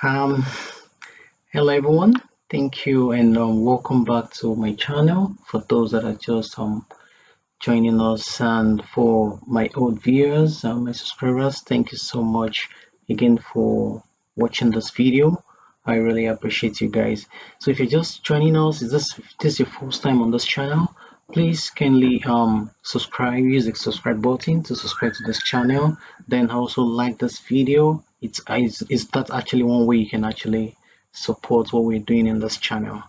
Um, Hello everyone, thank you and welcome back to my channel. For those that are just joining us and for my old viewers and my subscribers, thank you so much again for watching this video. I really appreciate you guys. So if you're just joining us, is this your first time on this channel? Please kindly subscribe, use the subscribe button to subscribe to this channel. Then also like this video. It's that's actually one way you can actually support what we're doing in this channel.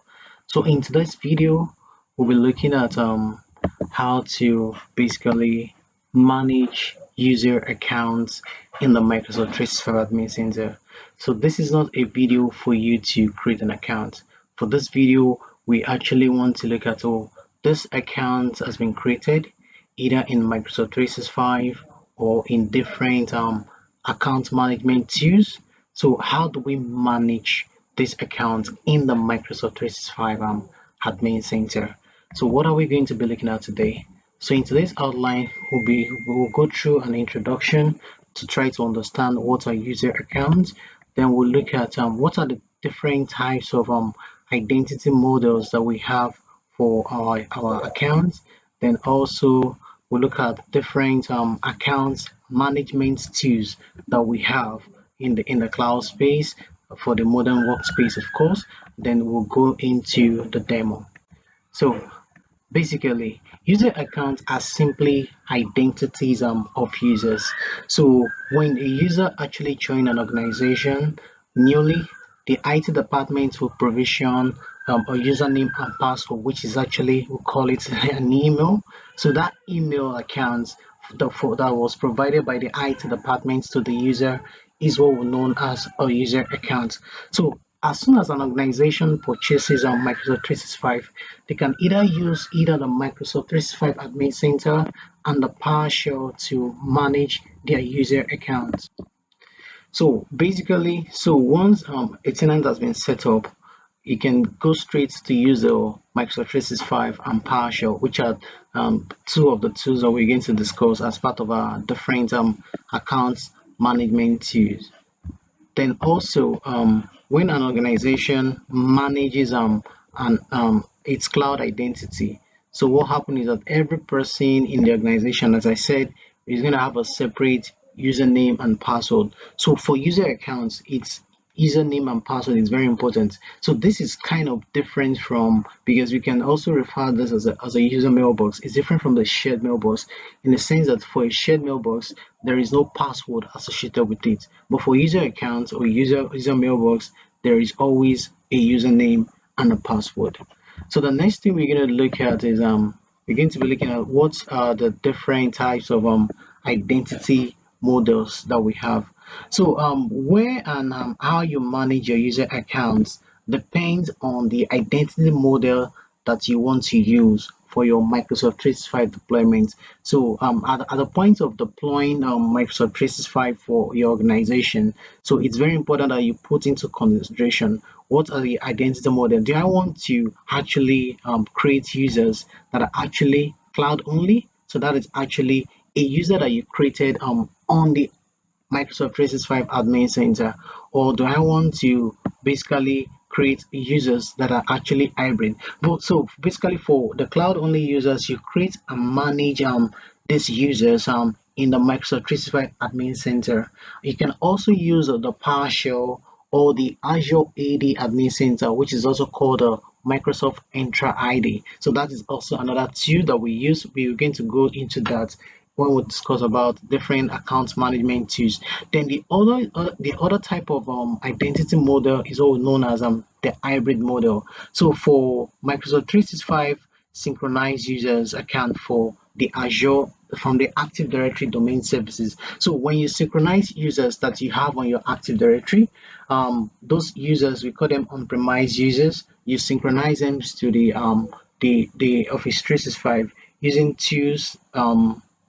So in today's video, we'll be looking at how to basically manage user accounts in the Microsoft 365 Admin Center. So this is not a video for you to create an account. For this video, we actually want to look at this account has been created either in Microsoft 365 or in different account management tools. So how do we manage this account in the Microsoft 365 Admin Center? So what are we going to be looking at today? So in today's outline, we'll go through an introduction to try to understand what are user accounts. Then we'll look at what are the different types of identity models that we have for our accounts. Then also we'll look at different accounts management tools that we have in the cloud space for the modern workspace, of course. Then we'll go into the demo. So basically, user accounts are simply identities of users. So when a user actually join an organization newly, the IT department will provision a username and password, which is actually we call it an email. So that email account that was provided by the IT department to the user is what we known as a user account. So as soon as an organization purchases on Microsoft 365, they can either use either the Microsoft 365 Admin Center and the PowerShell to manage their user accounts. So basically, once a tenant has been set up, you can go straight to use the Microsoft 365 and PowerShell, which are two of the tools that we're going to discuss as part of our different accounts management tools. Then also, when an organization manages its cloud identity, so what happens is that every person in the organization, as I said, is going to have a separate username and password. So for user accounts, it's username and password is very important. So this is kind of different from, because we can also refer this as a user mailbox. It's different from the shared mailbox in the sense that for a shared mailbox there is no password associated with it, but for user accounts or user mailbox there is always a username and a password. So the next thing we're going to look at is we're going to be looking at what are the different types of identity models that we have. So where and how you manage your user accounts depends on the identity model that you want to use for your Microsoft 365 deployment. So at the point of deploying Microsoft 365 for your organization, so it's very important that you put into consideration what are the identity model. Do I want to actually create users that are actually cloud only? So that is actually a user that you created on the Microsoft 365 Admin Center, or do I want to basically create users that are actually hybrid? But so basically for the cloud only users, you create and manage these users in the Microsoft 365 Admin Center. You can also use the PowerShell or the Azure AD Admin Center, which is also called a Microsoft Entra ID. So that is also another tool that we use. We're going to go into that when we discuss about different account management tools. Then the other type of identity model is what known as the hybrid model. So for Microsoft 365 synchronized users account for the Azure from the Active Directory domain services. So when you synchronize users that you have on your Active Directory, those users we call them on-premise users. You synchronize them to the Office 365 using tools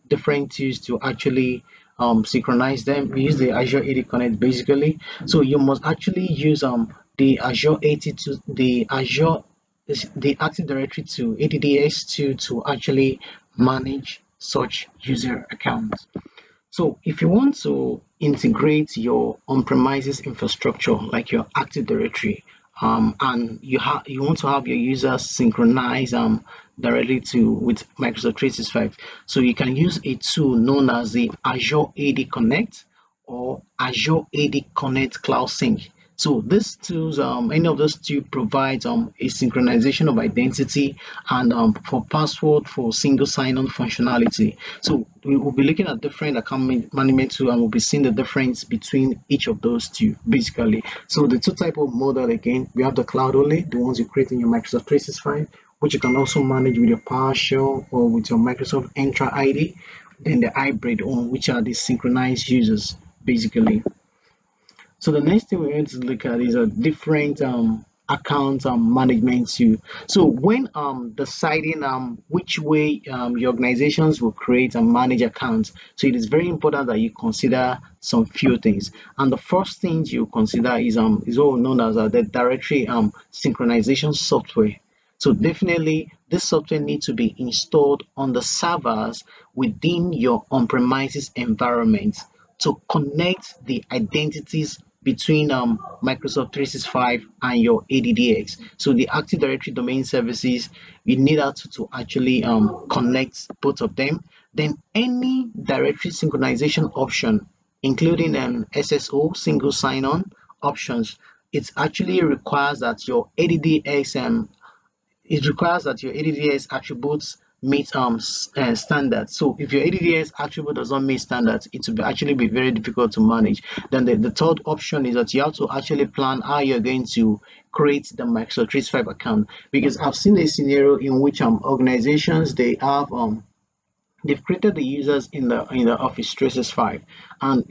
different tools to actually synchronize them. We use the Azure AD Connect basically. So you must actually use the Azure AD to the Active Directory to ADDS to actually manage such user accounts. So if you want to integrate your on-premises infrastructure like your Active Directory, and you want to have your users synchronize directly to with Microsoft 365, so you can use a tool known as the Azure AD Connect or Azure AD Connect Cloud Sync. So these tools, any of those two provides a synchronization of identity and for password for single sign-on functionality. So we will be looking at different account management tools and we'll be seeing the difference between each of those two basically. So the two type of model again, we have the cloud only, the ones you create in your Microsoft 365, which you can also manage with your PowerShell or with your Microsoft Entra ID. Then the hybrid one, which are the synchronized users basically. So the next thing we're going to look at is a different account management tool. So when deciding which way your organizations will create and manage accounts, so it is very important that you consider some few things. And the first thing you consider is what known as the directory synchronization software. So definitely this software needs to be installed on the servers within your on-premises environment to connect the identities between Microsoft 365 and your ADDX. So the Active Directory domain services, you need that to actually connect both of them. Then any directory synchronization option, including an SSO single sign-on options, it actually requires that your ADDX it requires that your ADDS attributes meet standards. So if your ADDS attribute does not meet standards, it will actually be very difficult to manage. Then the third option is that you have to actually plan how you're going to create the Microsoft 365 account, because I've seen a scenario in which organizations they have they've created the users in the Office 365, and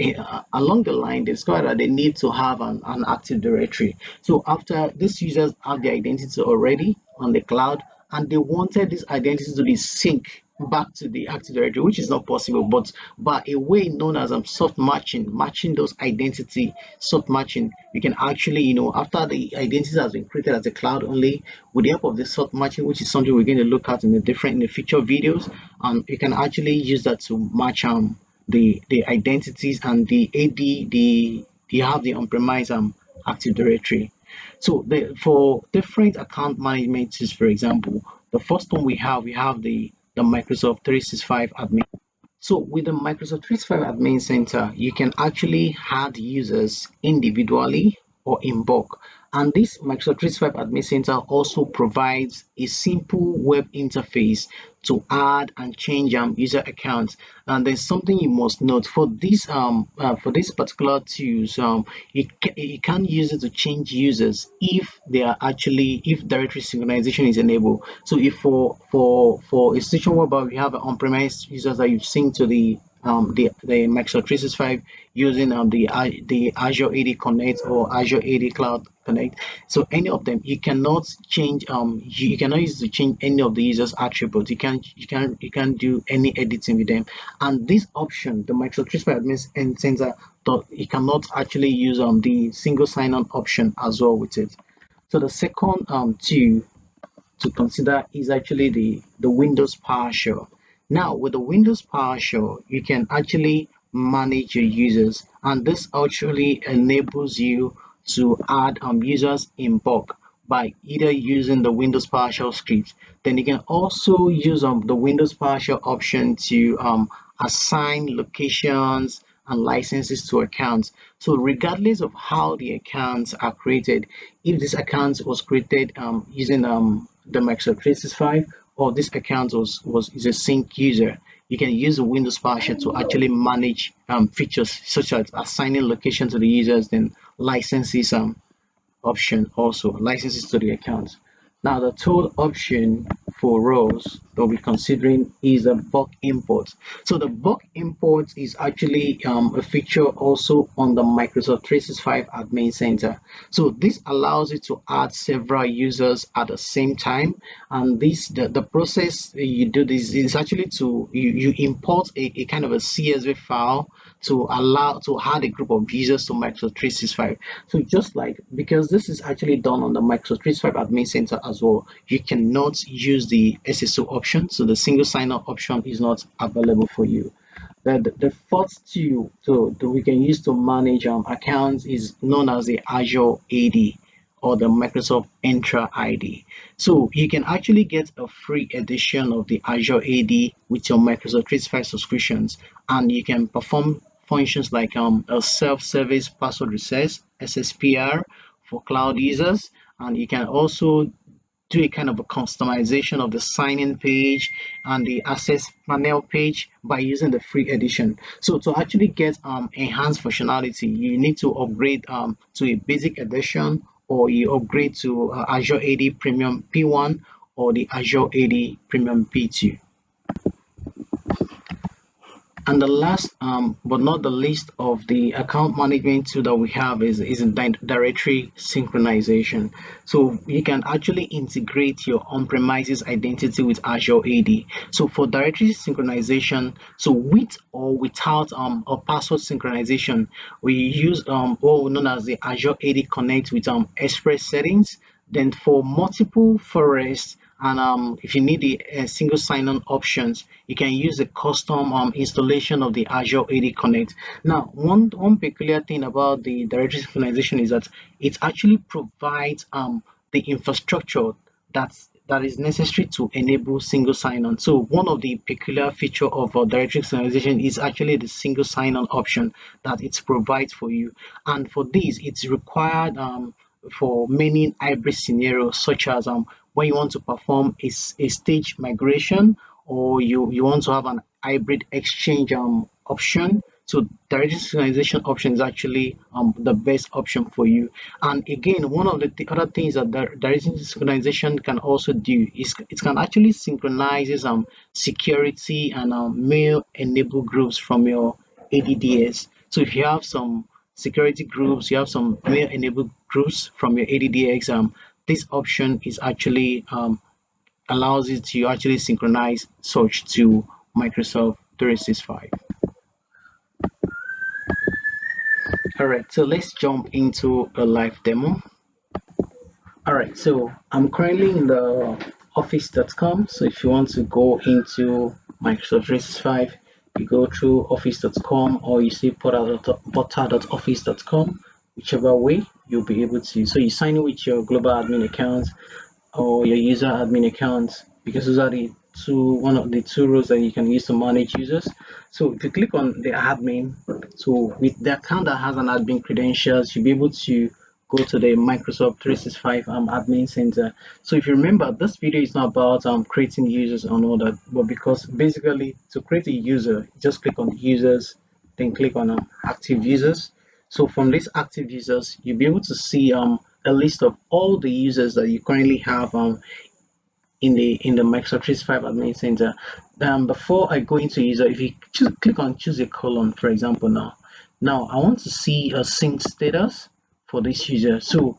along the line they discover that they need to have an Active Directory. So after these users have their identity already on the cloud, and they wanted this identity to be synced back to the Active Directory, which is not possible, but by a way known as soft matching, matching those identity, soft matching, you can actually, after the identity has been created as a cloud only, with the help of the soft matching, which is something we're going to look at in the future videos, you can actually use that to match the identities and the AD the you have the on-premise Active Directory. So for different account management tools, for example, the first one we have the Microsoft 365 admin. So with the Microsoft 365 Admin Center, you can actually add users individually or in bulk. And this Microsoft 365 Admin Center also provides a simple web interface to add and change user accounts. And there's something you must note for this particular tools, you can't use it to change users if directory synchronization is enabled. So if for a situation whereby we have on-premise users that you sync to the Microsoft 365 using the Azure AD Connect or Azure AD Cloud Connect. So any of them you cannot change you cannot use to change any of the users attributes. You can't do any editing with them. And this option, the Microsoft 365 Admin Center, you cannot actually use the single sign-on option as well with it. So the second to consider is actually the Windows PowerShell. Now, with the Windows PowerShell, you can actually manage your users, and this actually enables you to add users in bulk by either using the Windows PowerShell script. Then you can also use the Windows PowerShell option to assign locations and licenses to accounts. So regardless of how the accounts are created, if this account was created using the Microsoft 365, or this account is a sync user, you can use the Windows PowerShell to actually manage features such as assigning location to the users, then licenses option also licenses to the account. Now the third option for roles that we're considering is a bulk import. So the bulk import is actually a feature also on the Microsoft 365 Admin Center. So this allows you to add several users at the same time, and the process you do this is actually you import a kind of a CSV file to allow to add a group of users to Microsoft 365. So just like, because this is actually done on the Microsoft 365 Admin Center as well, you cannot use the SSO option. So the single sign-up option is not available for you. The fourth tool that we can use to manage accounts is known as the Azure AD or the Microsoft Entra ID. So you can actually get a free edition of the Azure AD with your Microsoft 365 subscriptions, and you can perform functions like a self-service password reset (SSPR) for cloud users, and you can also do a kind of a customization of the sign-in page and the access panel page by using the free edition. So to actually get enhanced functionality, you need to upgrade to a basic edition, or you upgrade to Azure AD Premium P1 or the Azure AD Premium P2. And the last, but not the least, of the account management tool that we have is directory synchronization. So you can actually integrate your on-premises identity with Azure AD. So for directory synchronization, so with or without a password synchronization, we use what known as the Azure AD Connect with Express settings. Then for multiple forests, and if you need the single sign-on options, you can use the custom installation of the Azure AD Connect. Now, one peculiar thing about the directory synchronization is that it actually provides the infrastructure that is necessary to enable single sign-on. So one of the peculiar feature of directory synchronization is actually the single sign-on option that it provides for you. And for this, it's required for many hybrid scenarios, such as when you want to perform a stage migration, or you want to have an hybrid exchange option. So direct synchronization option is actually the best option for you. And again, one of the other things that direct synchronization can also do is it can actually synchronizes security and mail enabled groups from your ADDS. So if you have some security groups, you have some mail enabled groups from your ADDX, this option is actually allows you to actually synchronize such to Microsoft 365. All right, so let's jump into a live demo. All right, so I'm currently in the office.com. So if you want to go into Microsoft 365, you go through office.com, or you see portal.office.com, whichever way you'll be able to. So you sign in with your global admin account or your user admin account, because those are the one of the two roles that you can use to manage users. So if you click on the admin, so with the account that has an admin credentials, you'll be able to go to the Microsoft 365 admin center. So if you remember, this video is not about creating users and all that, but because basically to create a user, just click on users, then click on active users. So from these active users, you'll be able to see a list of all the users that you currently have in the Microsoft 365 admin center. Before I go into user, if you click on choose a column, for example, now I want to see a sync status for this user. So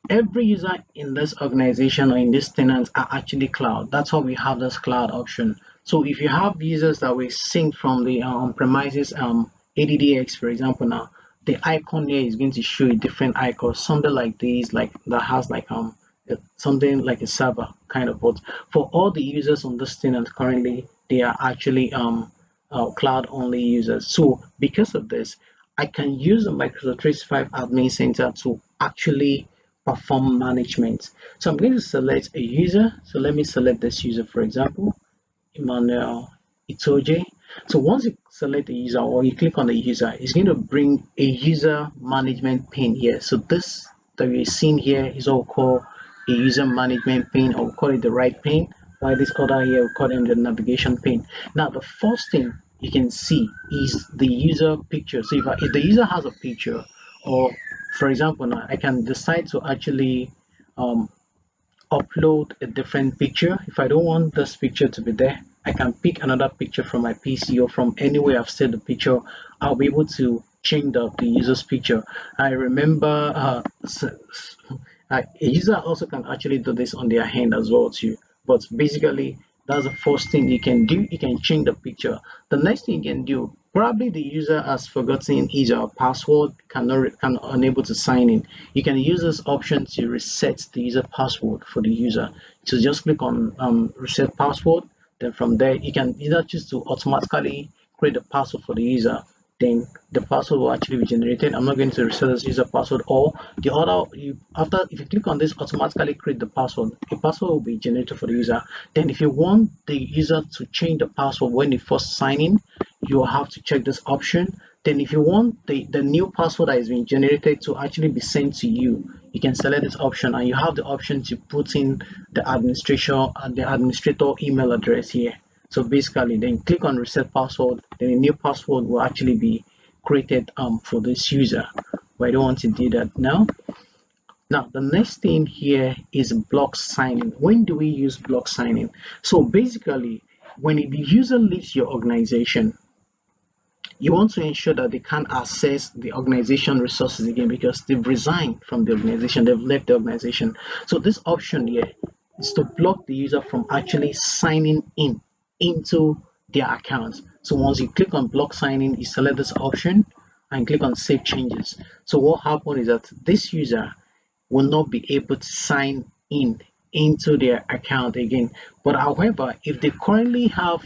every user in this organization or in this tenant are actually cloud. That's why we have this cloud option. So if you have users that we sync from the premises ADDX, for example, now the icon here is going to show a different icon, something like this, like that has like something like a server kind of. But for all the users on this tenant currently, they are actually cloud only users. So because of this, I can use the Microsoft 365 admin center to actually perform management. So I'm going to select a user. So let me select this user, for example, Emmanuel Itoje. So once you select the user or you click on the user, it's going to bring a user management pane here. So this that we're seeing here is all called a user management pane, or we call it the right pane, while this other here we call them the navigation pane. Now the first thing you can see is the user picture. So if the user has a picture, or for example now I can decide to actually um, upload a different picture. If I don't want this picture to be there, I can pick another picture from my PC or from anywhere I've set the picture. I'll be able to change the user's picture. I remember a user also can actually do this on their hand as well too. But basically, that's the first thing you can do. You can change the picture. The next thing you can do, probably the user has forgotten his or password, can unable to sign in. You can use this option to reset the user password for the user. So just click on reset password. Then from there, you can either choose to automatically create a password for the user, then the password will actually be generated. I'm not going to reset this user password, or the other, after, if you click on this automatically create the password, a password will be generated for the user. Then if you want the user to change the password when they first sign in, you will have to check this option. Then if you want the new password that is being generated to actually be sent to you, you can select this option, and you have the option to put in the administrator email address here. So basically, then click on reset password, then a new password will actually be created for this user. But I don't want to do that now. Now, the next thing here is block signing. When do we use block signing? So basically, when the user leaves your organization, you want to ensure that they can't access the organization resources again because they've resigned from the organization, they've left the organization. So this option here is to block the user from actually signing in into their account. So once you click on block signing, you select this option and click on save changes. So what happens is that this user will not be able to sign in into their account again. But however, if they currently have,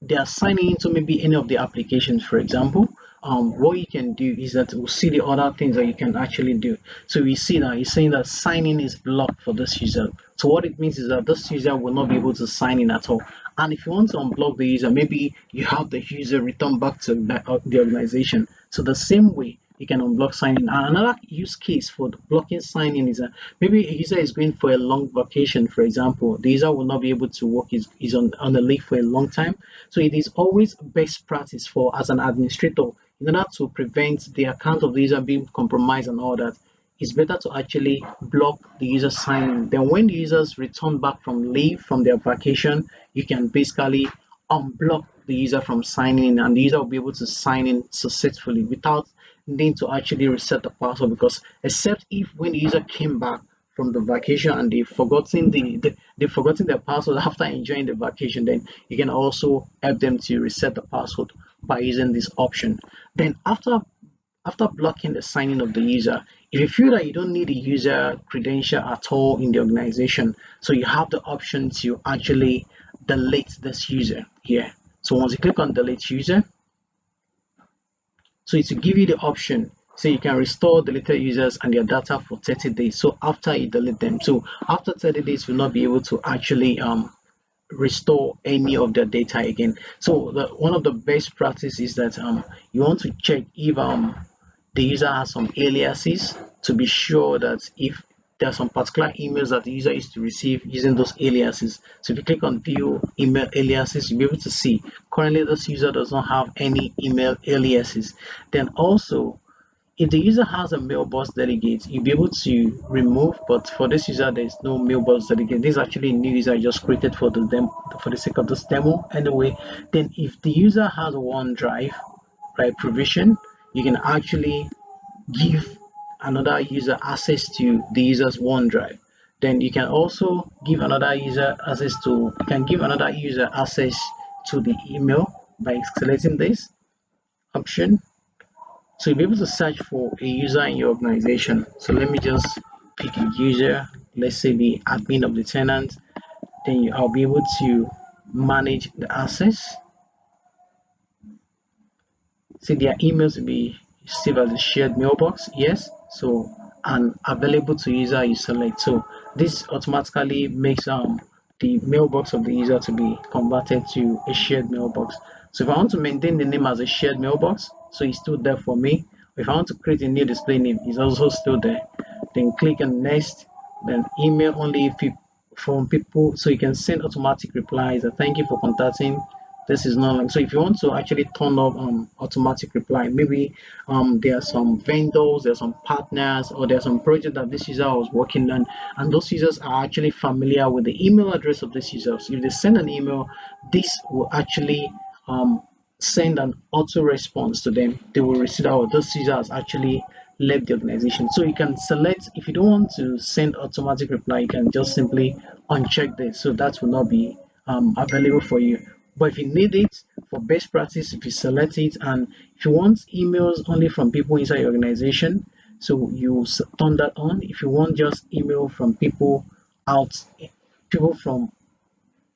they are signing into maybe any of the applications, for example, what you can do is that we'll see the other things that you can actually do. So we see that it's saying that signing is blocked for this user. So what it means is that this user will not be able to sign in at all. And if you want to unblock the user, maybe you have the user return back to the organization. So the same way you can unblock signing. And another use case for blocking signing is that maybe a user is going for a long vacation, for example. The user will not be able to work, is on a leave for a long time. So it is always best practice for, as an administrator, in order to prevent the account of the user being compromised and all that, it's better to actually block the user signing. Then when the users return back from leave, from their vacation, you can basically unblock the user from signing in, and the user will be able to sign in successfully without needing to actually reset the password. Because except if when the user came back from the vacation and they've forgotten their password after enjoying the vacation, then you can also help them to reset the password by using this option. Then after blocking the signing of the user, if you feel that you don't need a user credential at all in the organization, so you have the option to actually delete this user here. So once you click on delete user, so it will give you the option, so you can restore deleted users and their data for 30 days. So after you delete them, so after 30 days, you'll not be able to actually restore any of their data again. So one of the best practice is that you want to check if the user has some aliases, to be sure that if there are some particular emails that the user is to receive using those aliases. So if you click on view email aliases, you'll be able to see currently this user does not have any email aliases. Then also, if the user has a mailbox delegate, you'll be able to remove, but for this user, there's no mailbox delegate. This is actually a new user I just created for the for the sake of this demo anyway. Then if the user has OneDrive, right, provision, you can actually give another user access to the user's OneDrive. Then you can also give another user access to, you can give another user access to the email by selecting this option. So you'll be able to search for a user in your organization. So let me just pick a user, let's say the admin of the tenant. Then I'll be able to manage the access. See, their emails will be saved as a shared mailbox, yes. So, and available to user you select. So this automatically makes the mailbox of the user to be converted to a shared mailbox. So if I want to maintain the name as a shared mailbox, so it's still there for me. If I want to create a new display name, it's also still there. Then click on next, then email only if from people, so you can send automatic replies. Thank you for contacting, this is not like, so if you want to actually turn off automatic reply, maybe there are some vendors, there are some partners, or there are some projects that this user was working on, and those users are actually familiar with the email address of this user. So if they send an email, this will actually send an auto response to them. They will receive out this user has actually left the organization. So you can select, if you don't want to send automatic reply, you can just simply uncheck this, so that will not be available for you. But if you need it for best practice, if you select it, and if you want emails only from people inside your organization, so you turn that on. If you want just email from people out, people from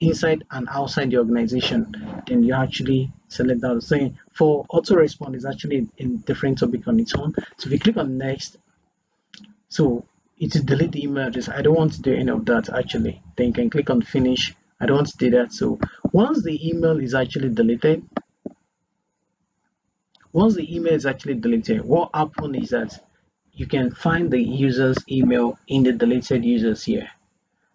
inside and outside the organization, then you actually select that. Saying for auto respond is actually a different topic on its own. So if you click on next, so it will delete the email address. I don't want to do any of that actually. Then you can click on finish. I don't want to do that. So once the email is actually deleted, what happens is that you can find the user's email in the deleted users here.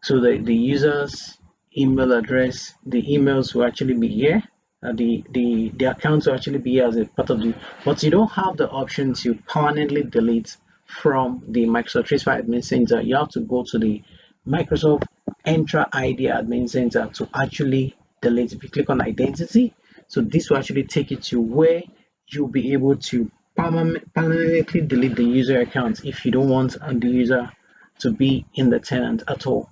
So the user's email address, the emails will actually be here. The accounts will actually be here as a part of the, but you don't have the option to permanently delete from the Microsoft 365 Admin Center. You have to go to the Microsoft Entra ID Admin Center to actually delete. If you click on identity, so this will actually take you to where you'll be able to permanently delete the user account if you don't want the user to be in the tenant at all.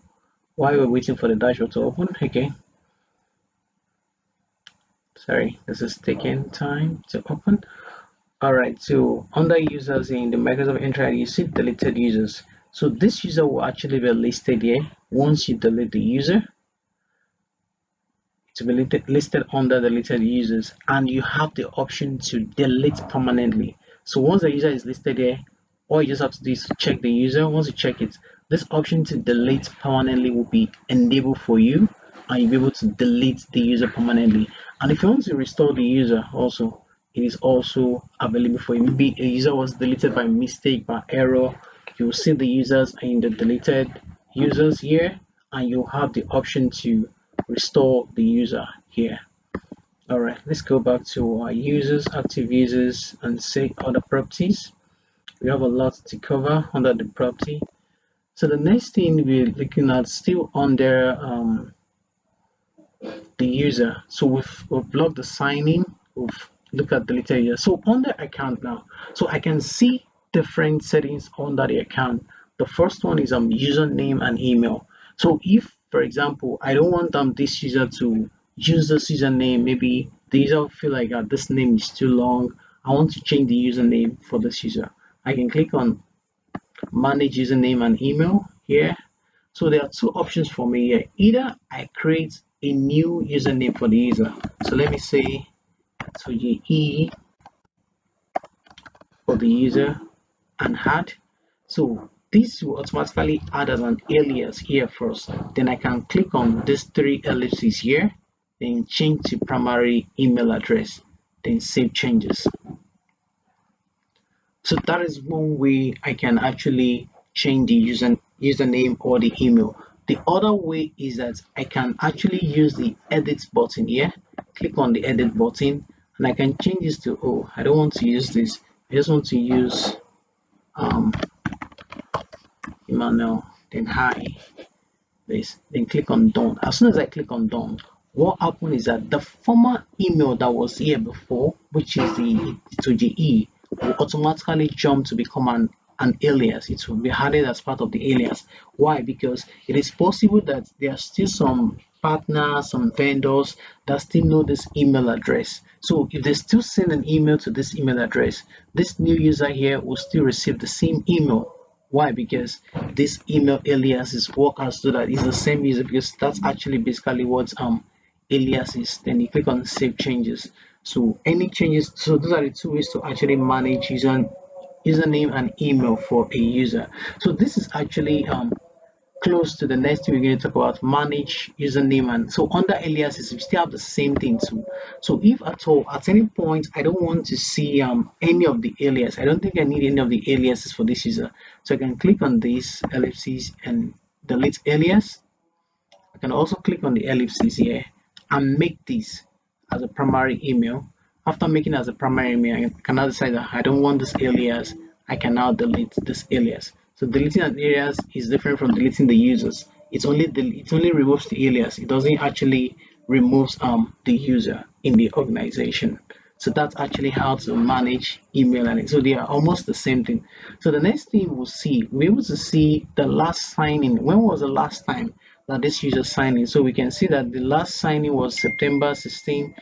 While we're waiting for the dashboard to open, okay, sorry, this is taking time to open. All right, so under users in the Microsoft Entra, you see deleted users. So this user will actually be listed here. Once you delete the user, to be listed under deleted users, and you have the option to delete permanently. So once the user is listed here, all you just have to do is check the user. Once you check it, this option to delete permanently will be enabled for you, and you'll be able to delete the user permanently. And if you want to restore the user also, it is also available for you. Maybe a user was deleted by mistake, by error, you will see the users in the deleted users here, and you have the option to restore the user here. All right, let's go back to our users, active users, and say other properties. We have a lot to cover under the property. So the next thing we're looking at still under the user. So we've blocked the signing. We've looked at deleted user. So on the account now, so I can see different settings under the account. The first one is username and email. So if, for example, I don't want this user to use this username, maybe the user will feel like this name is too long. I want to change the username for this user. I can click on manage username and email here. So there are two options for me here. Either I create a new username for the user. So let me say Toje for the user and add. So this will automatically add as an alias here first. Then I can click on these three ellipses here, then change to primary email address, then save changes. So that is one way I can actually change the username or the email. The other way is that I can actually use the edit button here. Click on the edit button and I can change this to, oh, I don't want to use this. I just want to use Emmanuel, then hi, this, then click on done. As soon as I click on done, what happened is that the former email that was here before, which is the Toje, will automatically jump to become an alias. It will be added as part of the alias. Why? Because it is possible that there are still some partners, some vendors that still know this email address. So if they still send an email to this email address, this new user here will still receive the same email. Why? Because this email alias is work as so that it's the same user, because that's actually basically what alias is. Then you click on save changes. So any changes, so those are the two ways to actually manage username and email for a user. So this is actually close to the next thing we're going to talk about, manage username. And so under aliases we still have the same thing too. So if at all at any point I don't want to see any of the alias, I don't think I need any of the aliases for this user, so I can click on these ellipses and delete alias. I can also click on the ellipses here and make this as a primary email. After making it as a primary email, I can now decide that I don't want this alias. I can now delete this alias. So deleting an alias is different from deleting the users. It only removes the alias. It doesn't actually removes the user in the organization. So that's actually how to manage email, and so they are almost the same thing. So the next thing we're able to see the last signing. When was the last time that this user signed in? So we can see that the last signing was September 16,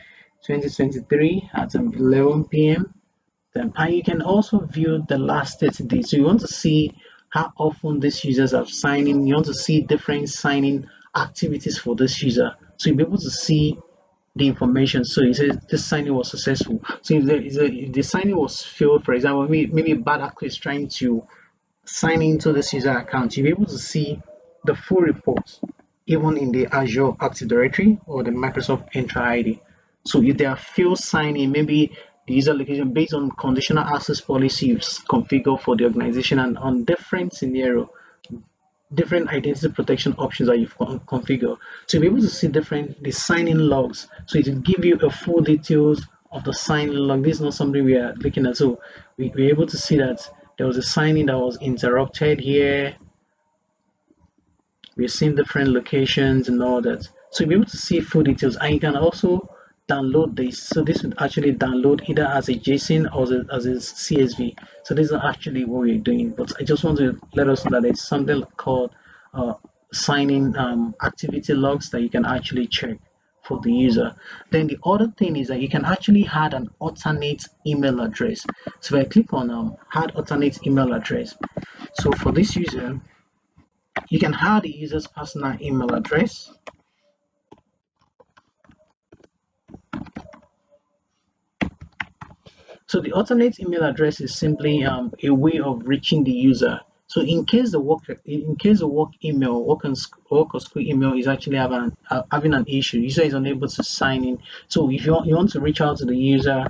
2023 at 11 p.m. And you can also view the last 30 days. So you want to see how often these users have signed in. You want to see different signing activities for this user. So you'll be able to see the information. So it says this signing was successful. So if the signing was failed, for example, maybe a bad actor is trying to sign into this user account, you'll be able to see the full report even in the Azure Active Directory or the Microsoft Entra ID. So if there are failed signing, maybe the user location based on conditional access policies configured for the organization and on different scenario, different identity protection options that you've configured. So you'll be able to see different the sign-in logs. So it will give you a full details of the sign-in log. This is not something we are looking at. So we're able to see that there was a sign-in that was interrupted here. We've seen different locations and all that. So you'll be able to see full details, and you can also download this. So this would actually download either as a JSON or as a CSV. So this is actually what we're doing. But I just want to let us know that there's something called uh, signing activity logs that you can actually check for the user. Then the other thing is that you can actually add an alternate email address. So if I click on add alternate email address, so for this user, you can add the user's personal email address. So the alternate email address is simply a way of reaching the user. So in case the work email, work or school email is actually having an issue, user is unable to sign in. So if you want to reach out to the user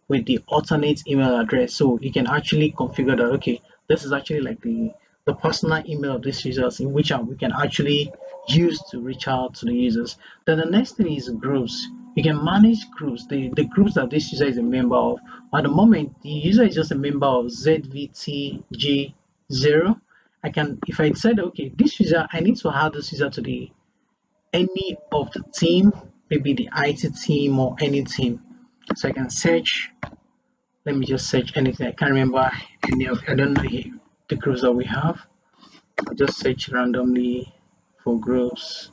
with the alternate email address, so you can actually configure that. Okay, this is actually like the personal email of these users in which we can actually use to reach out to the users. Then the next thing is groups. You can manage groups, the groups that this user is a member of. At the moment, the user is just a member of ZVTJ0. I can, if I said, okay, this user, I need to add this user to the any of the team, maybe the IT team or any team. So I can search. Let me just search anything. I can't remember any of. I don't know the groups that we have. I'll just search randomly for groups.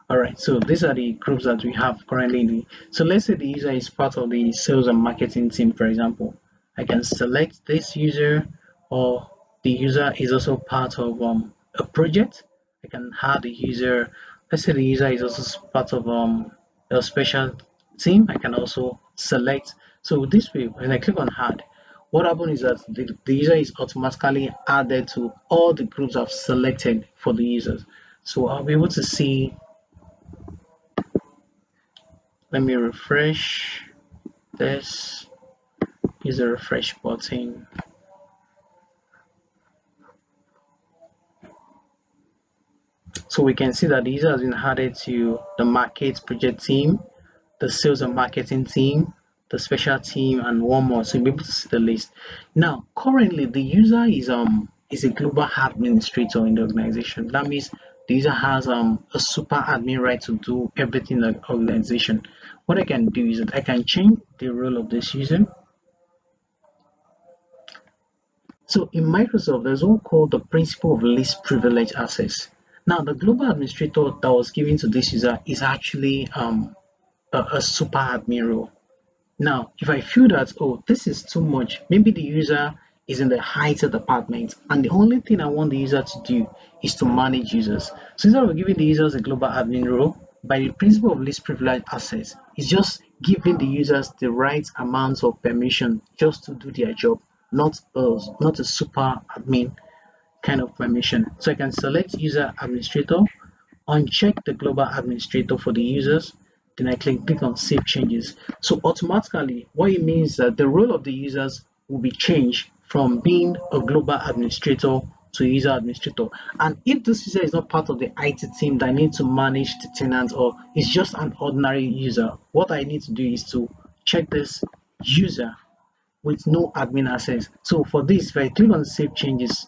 All right, so these are the groups that we have currently. So let's say the user is part of the sales and marketing team, for example. I can select this user, or the user is also part of a project. I can add the user. Let's say the user is also part of a special team. I can also select. So this way, when I click on add, what happens is that the user is automatically added to all the groups I've selected for the users. So I'll be able to see. Let me refresh this. Use the refresh button. So we can see that the user has been added to the market project team, the sales and marketing team, the special team, and one more. So you'll be able to see the list. Now, currently the user is a global administrator in the organization. That means the user has a super admin right to do everything in the organization. What I can do is that I can change the role of this user. So in Microsoft, there's one called the principle of least privilege access. Now, the global administrator that was given to this user is actually a super admin role. Now, if I feel that, oh, this is too much, maybe the user is in the IT department, and the only thing I want the user to do is to manage users. So instead of giving the users a global admin role, by the principle of least privilege access, it's just giving the users the right amount of permission just to do their job, not a super admin kind of permission. So I can select user administrator, uncheck the global administrator for the users, then I can click on save changes. So automatically what it means is that the role of the users will be changed from being a global administrator to a user administrator. And if this user is not part of the IT team that need to manage the tenant, or is just an ordinary user, what I need to do is to check this user with no admin access. So for this, if I click on save changes,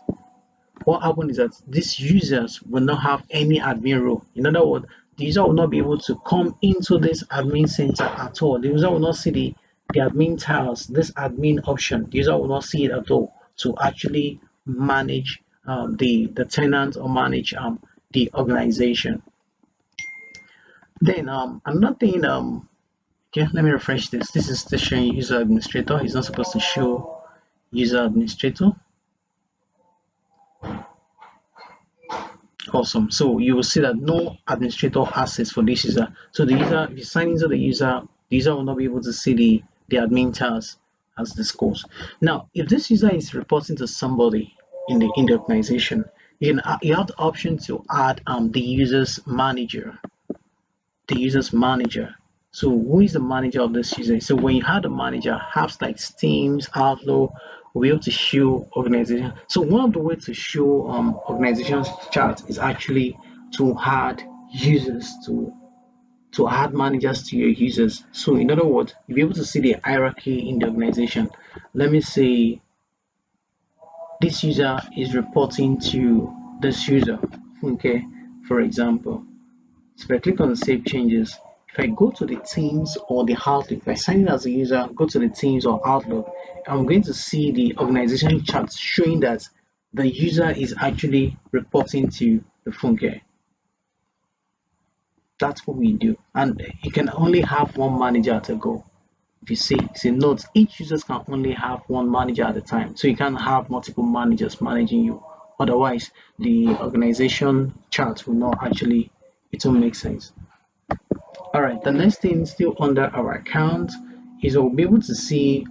what happens is that these users will not have any admin role. In other words, the user will not be able to come into this admin center at all. The user will not see the admin tiles, this admin option. The user will not see it at all to actually manage the tenant or manage the organization. Then another thing, okay, let me refresh this. This is the showing user administrator. It's not supposed to show user administrator. Awesome. So you will see that no administrator access for this user. So the user, if you sign into the user will not be able to see the admin task as discussed. Now, if this user is reporting to somebody in the organization, you have the option to add the user's manager. So who is the manager of this user? So when you have a manager, apps like Teams, Outlook will be able to show organization. So one of the ways to show organizations chart is actually to add users to add managers to your users. So in other words, you'll be able to see the hierarchy in the organization. Let me say this user is reporting to this user. Okay, for example. So if I click on save changes, if I go to the Teams or the Outlook, if I sign in as a user, go to the Teams or Outlook, I'm going to see the organization chart showing that the user is actually reporting to the Funke. That's what we do. And you can only have one manager at a go. If you see notes, each user can only have one manager at a time. So you can't have multiple managers managing you. Otherwise, the organization chart will not actually, it won't make sense. All right, the next thing still under our account is we'll be able to see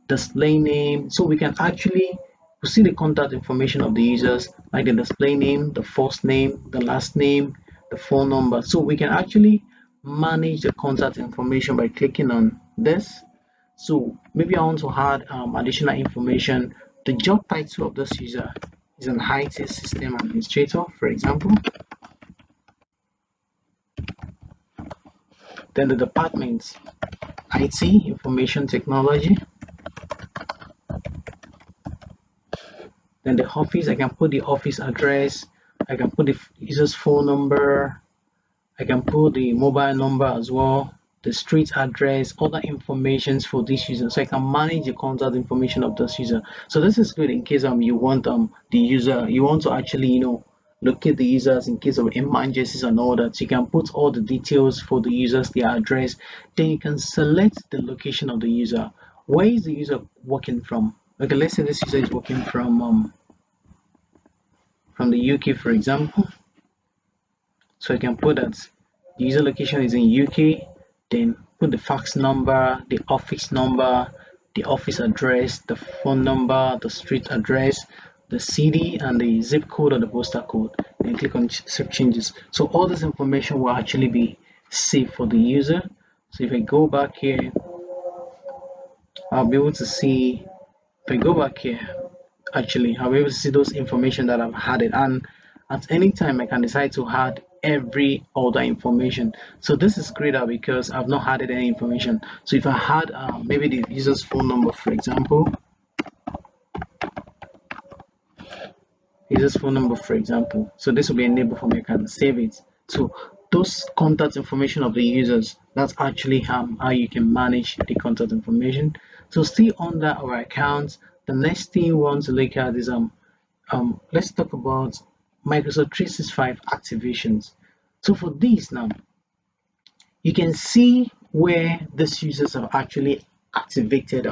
display name. So we can actually see the contact information of the users, like the display name, the first name, the last name, the phone number. So we can actually manage the contact information by clicking on this. So maybe I want to add additional information. The job title of this user is an IT system administrator, for example. Then the department, IT, information technology. Then the office, I can put the office address, I can put the user's phone number, I can put the mobile number as well, the street address, other informations for this user. So I can manage the contact information of this user. So this is good in case you want the user, you want to actually locate the users in case of emergencies and all that. You can put all the details for the users, their address. Then you can select the location of the user. Where is the user working from? Okay, let's say this user is working from the UK, for example. So I can put that the user location is in UK, then put the fax number, the office address, the phone number, the street address, the city, and the zip code or the postal code. Then click on save changes. So all this information will actually be saved for the user. So if I go back here, I'll be able to see. If I go back here, actually I'll be able to see those information that I've added, and at any time I can decide to add every other information. So this is greater because I've not added any information. So if I had maybe the user's phone number, for example, so this will be enabled for me. I can save it. So those contact information of the users, that's actually how you can manage the contact information. So still under our accounts, the next thing we want to look at is let's talk about Microsoft 365 activations. So for this now, you can see where these users have actually activated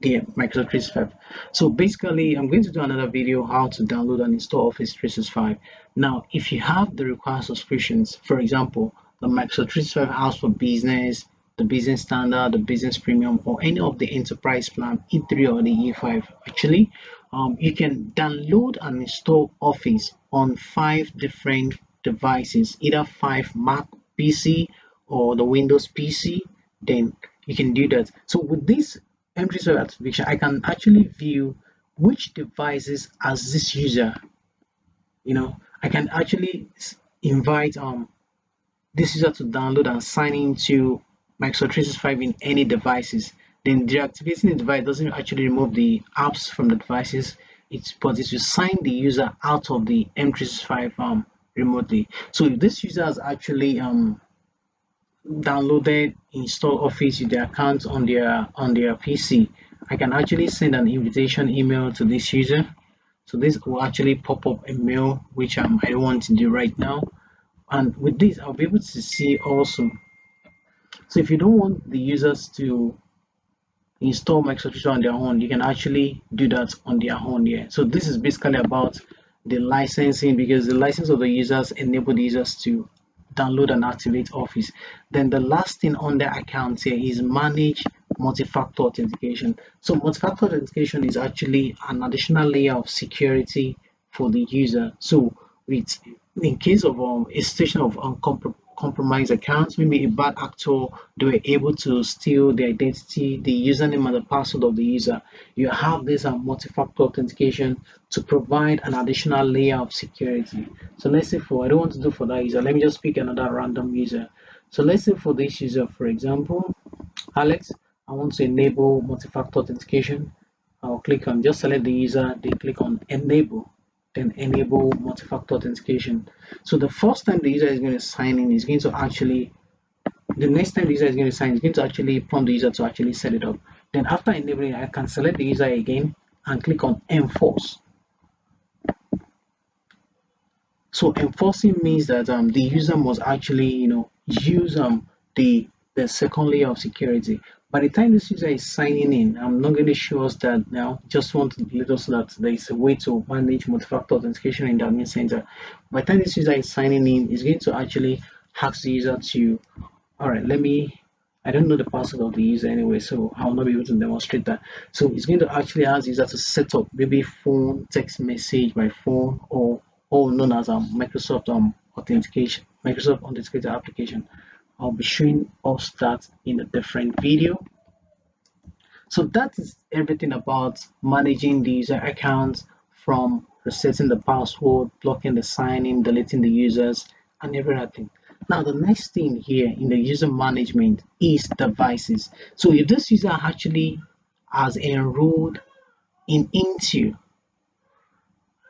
their Microsoft 365. So basically, I'm going to do another video how to download and install Office 365. Now, if you have the required subscriptions, for example, the Microsoft 365 House for Business, the Business Standard, the Business Premium, or any of the Enterprise Plan, E3 or the E5, actually, you can download and install Office on 5 different devices, either 5 Mac PC or the Windows PC. Then you can do that. So with this M365 activation, I can actually view which devices has this user. I can actually invite this user to download and sign into Microsoft 365 in any devices. Then deactivating the device doesn't actually remove the apps from the devices. But it will sign the user out of the M365 remotely. So if this user has actually downloaded, install Office with their account on their PC, I can actually send an invitation email to this user. So this will actually pop up a mail which I don't want to do right now. And with this, I'll be able to see also. So if you don't want the users to install Microsoft 365 on their own, you can actually do that on their own here. So this is basically about the licensing, because the license of the users enable the users to download and activate Office. Then the last thing on the account here is manage multi-factor authentication. So multi-factor authentication is actually an additional layer of security for the user. So with in case of a situation of compromised accounts, maybe a bad actor, they were able to steal the identity, the username and the password of the user. You have this multi-factor authentication to provide an additional layer of security. So let's say I don't want to do for that user, let me just pick another random user. So let's say for this user, for example, Alex, I want to enable multi-factor authentication. I'll click on, just select the user, then click on enable, then enable multi-factor authentication. So the first time the user is going to sign in is going to actually, the next time the user is going to sign, it's going to actually prompt the user to actually set it up. Then after enabling, I can select the user again and click on enforce. So enforcing means that the user must actually, use the second layer of security. By the time this user is signing in, I'm not going to show us that now. Just want to let us know that there is a way to manage multi-factor authentication in the admin center. By the time this user is signing in, it's going to actually ask the user to, all right, I don't know the password of the user anyway, so I will not be able to demonstrate that. So it's going to actually ask the user to set up maybe phone, text message by phone, or known as Microsoft authentication, Microsoft Authenticator application. I'll be showing us that in a different video. So that is everything about managing the user accounts, from resetting the password, blocking the sign-in, deleting the users, and everything. Now, the next thing here in the user management is devices. So if this user actually has enrolled in Intune,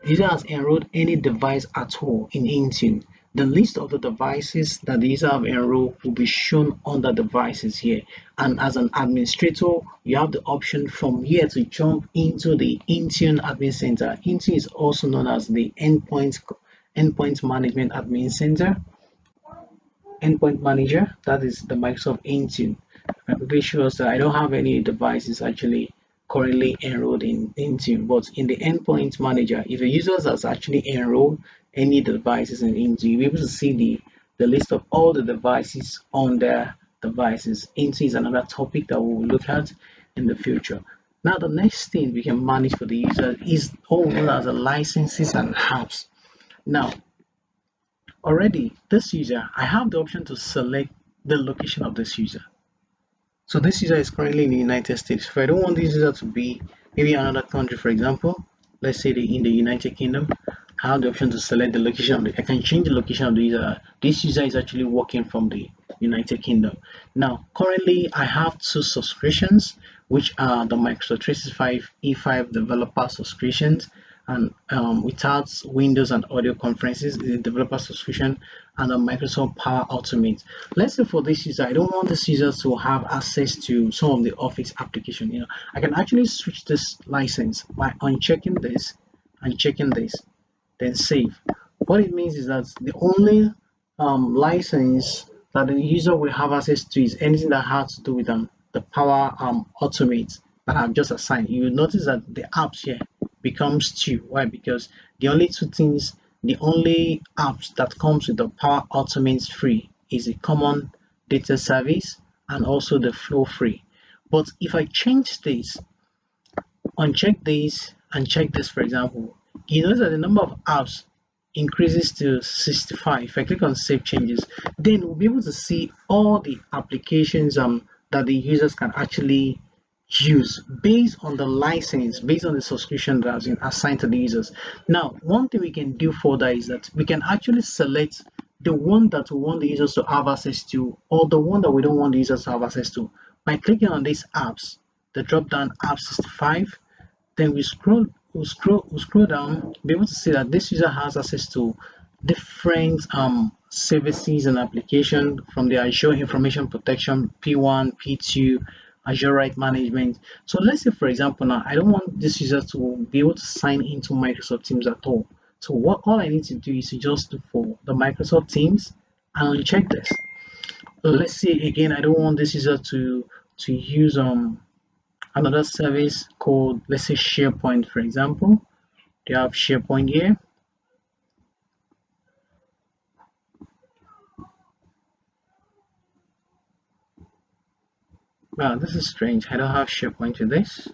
user has enrolled any device at all in Intune, the list of the devices that the user have enrolled will be shown under devices here. And as an administrator, you have the option from here to jump into the Intune Admin Center. Intune is also known as the Endpoint Management Admin Center. Endpoint Manager, that is the Microsoft Intune. I'm pretty sure that I don't have any devices actually currently enrolled in Intune, but in the Endpoint Manager, if a user has actually enrolled any devices in Intune, you'll be able to see the list of all the devices on their devices. Intune is another topic that we will look at in the future. Now, the next thing we can manage for the user is all known as the licenses and apps. Now, already this user, I have the option to select the location of this user. So this user is currently in the United States. If I don't want this user to be maybe another country, for example, let's say in the United Kingdom, I have the option to select the location of I can change the location of the user. This user is actually working from the United Kingdom. Now, currently I have two subscriptions, which are the Microsoft 365 E5 developer subscriptions, and without Windows and audio conferences is a developer subscription, and a Microsoft Power Automate. Let's say for this user, I don't want this user to have access to some of the Office application. I can actually switch this license by unchecking this and checking this, then save. What it means is that the only license that the user will have access to is anything that has to do with the Power Automate that I've just assigned. You will notice that the apps here becomes two. Why? Because the only apps that comes with the Power Automate free is the common data service and also the flow free. But if I change this, uncheck this and check this, for example, you notice that the number of apps increases to 65. If I click on save changes, then we'll be able to see all the applications that the users can actually use based on the license, based on the subscription that has been assigned to the users. Now, one thing we can do further is that we can actually select the one that we want the users to have access to, or the one that we don't want the users to have access to, by clicking on these apps, the drop down app 65. Then we'll scroll down, be able to see that this user has access to different services and application from the Azure Information Protection P1, P2, Azure Right Management. So let's say, for example, now I don't want this user to be able to sign into Microsoft Teams at all. So all I need to do is to just look for the Microsoft Teams and uncheck this. So let's say again, I don't want this user to use another service called, let's say, SharePoint, for example. They have SharePoint here. Wow, this is strange. I don't have SharePoint with this.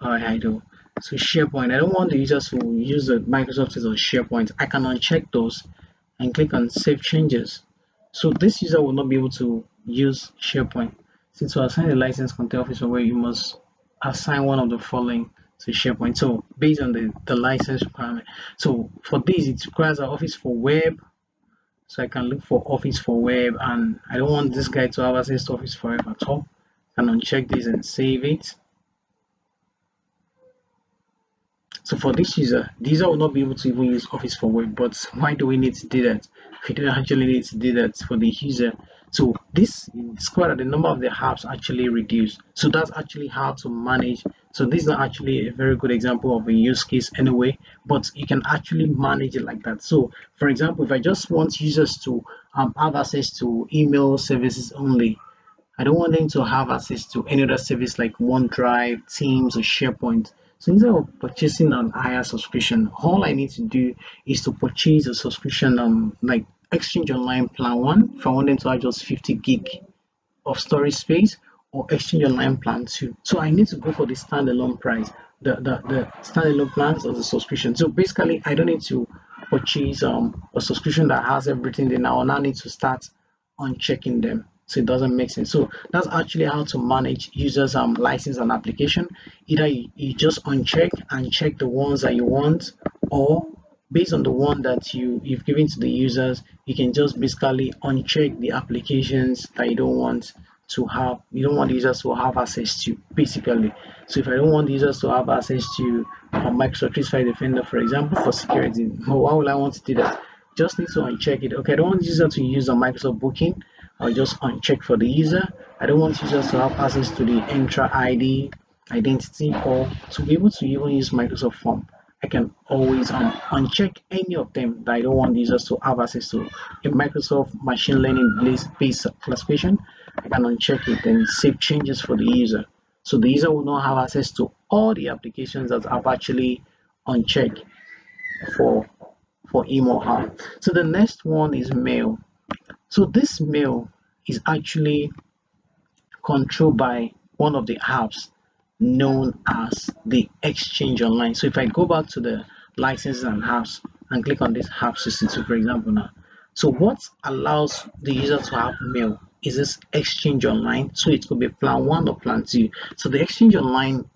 I do. So SharePoint, I don't want the users to use the Microsoft Teams on SharePoint. I can uncheck those and click on Save Changes. So this user will not be able to use SharePoint. Since to assign a license contain Office where you must assign one of the following to SharePoint. So based on the license requirement. So for this, it requires an Office for Web. So I can look for Office for Web, and I don't want this guy to have access to Office for Web at all. I can uncheck this and save it. So for this user, the user will not be able to even use Office for Web. But why do we need to do that? We don't actually need to do that for the user. So this square that the number of the apps actually reduce. So that's actually how to manage. So this is not actually a very good example of a use case anyway, but you can actually manage it like that. So for example, if I just want users to have access to email services only, I don't want them to have access to any other service like OneDrive, Teams, or SharePoint. So instead of purchasing an higher subscription, all I need to do is to purchase a subscription like Exchange Online Plan 1 if I want them to have just 50 gig of storage space, or Exchange Online Plan 2. So I need to go for the standalone price, the standalone plans or the subscription. So basically I don't need to purchase a subscription that has everything. Then I will now need to start unchecking them. So it doesn't make sense. So that's actually how to manage users license and application. Either you just uncheck and check the ones that you want, or based on the one that you've given to the users, you can just basically uncheck the applications that you don't want to have. You don't want the users to have access to, basically. So if I don't want the users to have access to Microsoft 365 Defender, for example, for security, why would I want to do that? Just need to uncheck it. Okay, I don't want the user to use a Microsoft booking. I'll just uncheck for the user. I don't want users to have access to the Entra ID identity, or to be able to even use Microsoft Form. I can always uncheck any of them that I don't want users to have access to. In Microsoft machine learning based classification, I can uncheck it and save changes for the user. So the user will not have access to all the applications that I've actually unchecked for email app. So the next one is mail. So this mail is actually controlled by one of the apps known as the Exchange Online. So if I go back to the licenses and apps and click on this app 62, for example, now, so what allows the user to have mail is this Exchange Online. So it could be plan 1 or plan 2. So the Exchange Online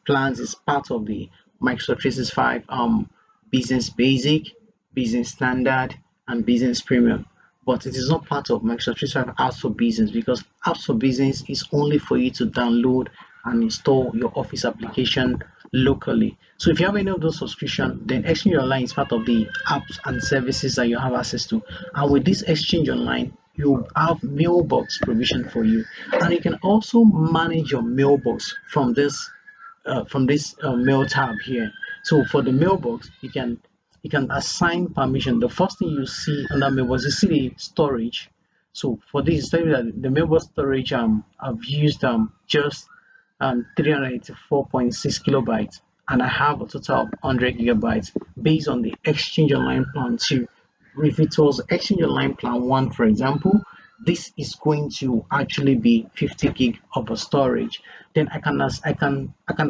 plans is part of the Microsoft 365 Business Basic, Business Standard, and Business Premium. But it is not part of Microsoft 365 Apps for Business, because Apps for Business is only for you to download and install your Office application locally. So if you have any of those subscriptions, then Exchange Online is part of the apps and services that you have access to. And with this Exchange Online, you have mailbox provision for you, and you can also manage your mailbox from this mail tab here. So for the mailbox, you can assign permission. The first thing you see under mailbox, you see the storage. So for this, tell you that the mailbox storage I've used just 384.6 kilobytes, and I have a total of 100 gigabytes based on the Exchange Online Plan 2. If it was Exchange Online Plan 1, for example, this is going to actually be 50 gig of a storage. Then I can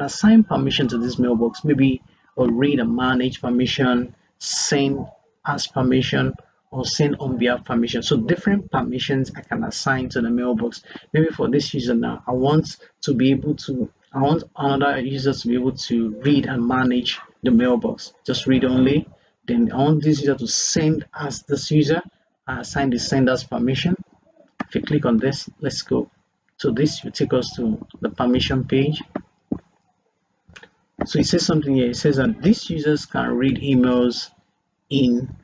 assign permission to this mailbox, maybe a read and manage permission, send as permission, or send on behalf permission. So different permissions I can assign to the mailbox. Maybe for this user now, I want another user to be able to read and manage the mailbox. Just read only. Then I want this user to send as this user. I assign the sender's permission. If you click on this, let's go. So this will take us to the permission page. So it says something here. It says that these users can read emails in